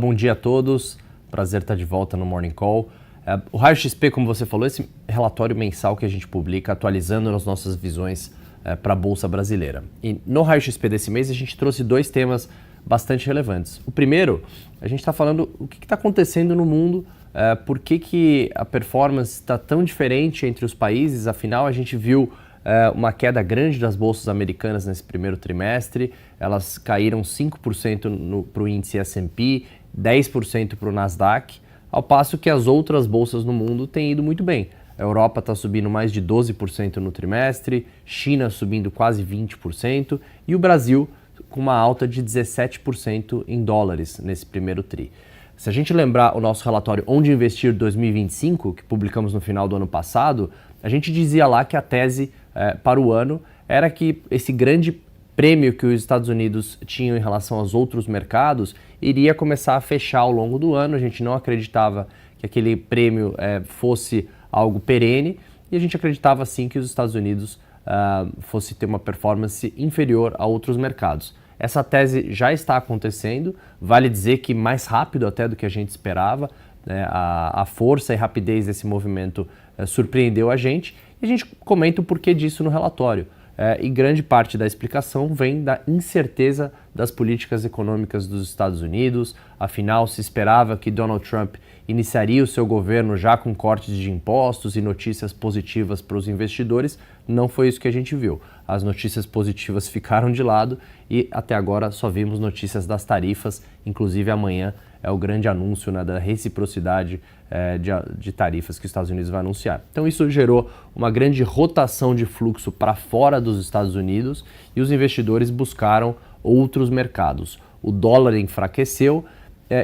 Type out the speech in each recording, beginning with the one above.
bom dia a todos. Prazer estar de volta no Morning Call. O Raio XP, como você falou, esse relatório mensal que a gente publica atualizando as nossas visões para a Bolsa Brasileira. E no Raio XP desse mês a gente trouxe dois temas bastante relevantes. O primeiro, a gente está falando o que está acontecendo no mundo, por que a performance está tão diferente entre os países. Afinal, a gente viu uma queda grande das bolsas americanas nesse primeiro trimestre. Elas caíram 5% para o índice S&P, 10% para o Nasdaq, ao passo que as outras bolsas no mundo têm ido muito bem. A Europa está subindo mais de 12% no trimestre, China subindo quase 20% e o Brasil com uma alta de 17% em dólares nesse primeiro tri. Se a gente lembrar o nosso relatório Onde Investir 2025, que publicamos no final do ano passado, a gente dizia lá que a tese para o ano era que esse grande prêmio que os Estados Unidos tinham em relação aos outros mercados iria começar a fechar ao longo do ano. A gente não acreditava que aquele prêmio fosse algo perene e a gente acreditava sim que os Estados Unidos fosse ter uma performance inferior a outros mercados. Essa tese já está acontecendo, vale dizer que mais rápido até do que a gente esperava, né? A força e rapidez desse movimento surpreendeu a gente e a gente comenta o porquê disso no relatório. E grande parte da explicação vem da incerteza das políticas econômicas dos Estados Unidos. Afinal, se esperava que Donald Trump iniciaria o seu governo já com cortes de impostos e notícias positivas para os investidores. Não foi isso que a gente viu. As notícias positivas ficaram de lado e até agora só vimos notícias das tarifas. Inclusive amanhã é o grande anúncio, né, da reciprocidade de tarifas que os Estados Unidos vai anunciar. Então isso gerou uma grande rotação de fluxo para fora dos Estados Unidos e os investidores buscaram outros mercados. O dólar enfraqueceu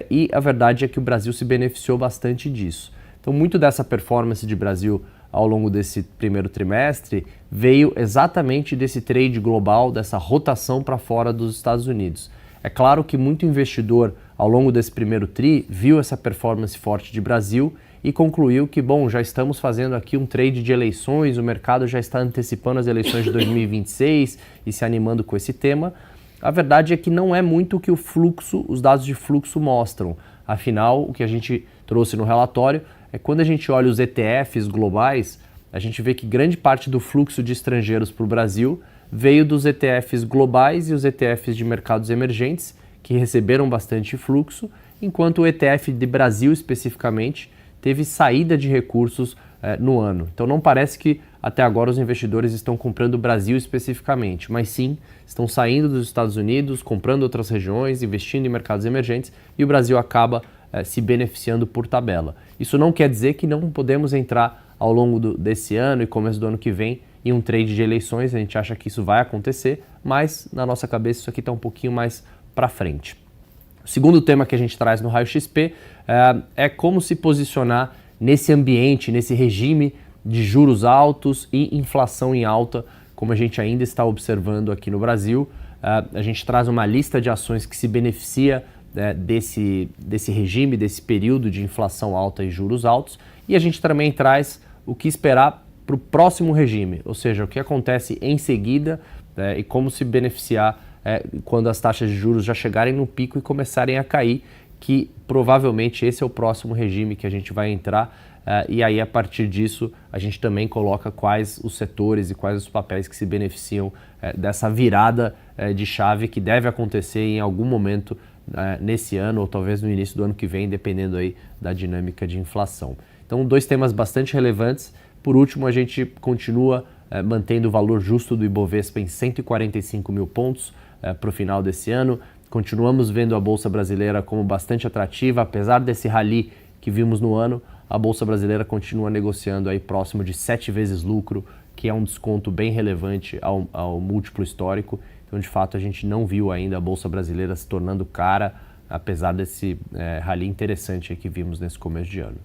e a verdade é que o Brasil se beneficiou bastante disso. Então muito dessa performance de Brasil ao longo desse primeiro trimestre veio exatamente desse trade global, dessa rotação para fora dos Estados Unidos. É claro que muito investidor ao longo desse primeiro tri viu essa performance forte de Brasil e concluiu que, bom, já estamos fazendo aqui um trade de eleições, o mercado já está antecipando as eleições de 2026 e se animando com esse tema. A verdade é que não é muito o que os dados de fluxo mostram. Afinal, o que a gente trouxe no relatório é quando a gente olha os ETFs globais, a gente vê que grande parte do fluxo de estrangeiros para o Brasil veio dos ETFs globais e os ETFs de mercados emergentes, que receberam bastante fluxo, enquanto o ETF de Brasil especificamente teve saída de recursos no ano. Então não parece que até agora os investidores estão comprando o Brasil especificamente, mas sim estão saindo dos Estados Unidos, comprando outras regiões, investindo em mercados emergentes e o Brasil acaba se beneficiando por tabela. Isso não quer dizer que não podemos entrar ao longo desse ano e começo do ano que vem em um trade de eleições. A gente acha que isso vai acontecer, mas na nossa cabeça isso aqui está um pouquinho mais para frente. O segundo tema que a gente traz no Raio XP é como se posicionar nesse ambiente, nesse regime de juros altos e inflação em alta, como a gente ainda está observando aqui no Brasil. A gente traz uma lista de ações que se beneficia desse regime, desse período de inflação alta e juros altos, e a gente também traz o que esperar para o próximo regime, ou seja, o que acontece em seguida e como se beneficiar quando as taxas de juros já chegarem no pico e começarem a cair, que provavelmente esse é o próximo regime que a gente vai entrar, e aí a partir disso a gente também coloca quais os setores e quais os papéis que se beneficiam dessa virada de chave que deve acontecer em algum momento nesse ano ou talvez no início do ano que vem, dependendo aí da dinâmica de inflação. Então, dois temas bastante relevantes. Por último, a gente continua mantendo o valor justo do Ibovespa em 145 mil pontos para o final desse ano. Continuamos vendo a Bolsa Brasileira como bastante atrativa, apesar desse rally que vimos no ano, a Bolsa Brasileira continua negociando aí próximo de 7 vezes lucro, que é um desconto bem relevante ao múltiplo histórico. Então, de fato, a gente não viu ainda a Bolsa Brasileira se tornando cara, apesar desse rally interessante que vimos nesse começo de ano.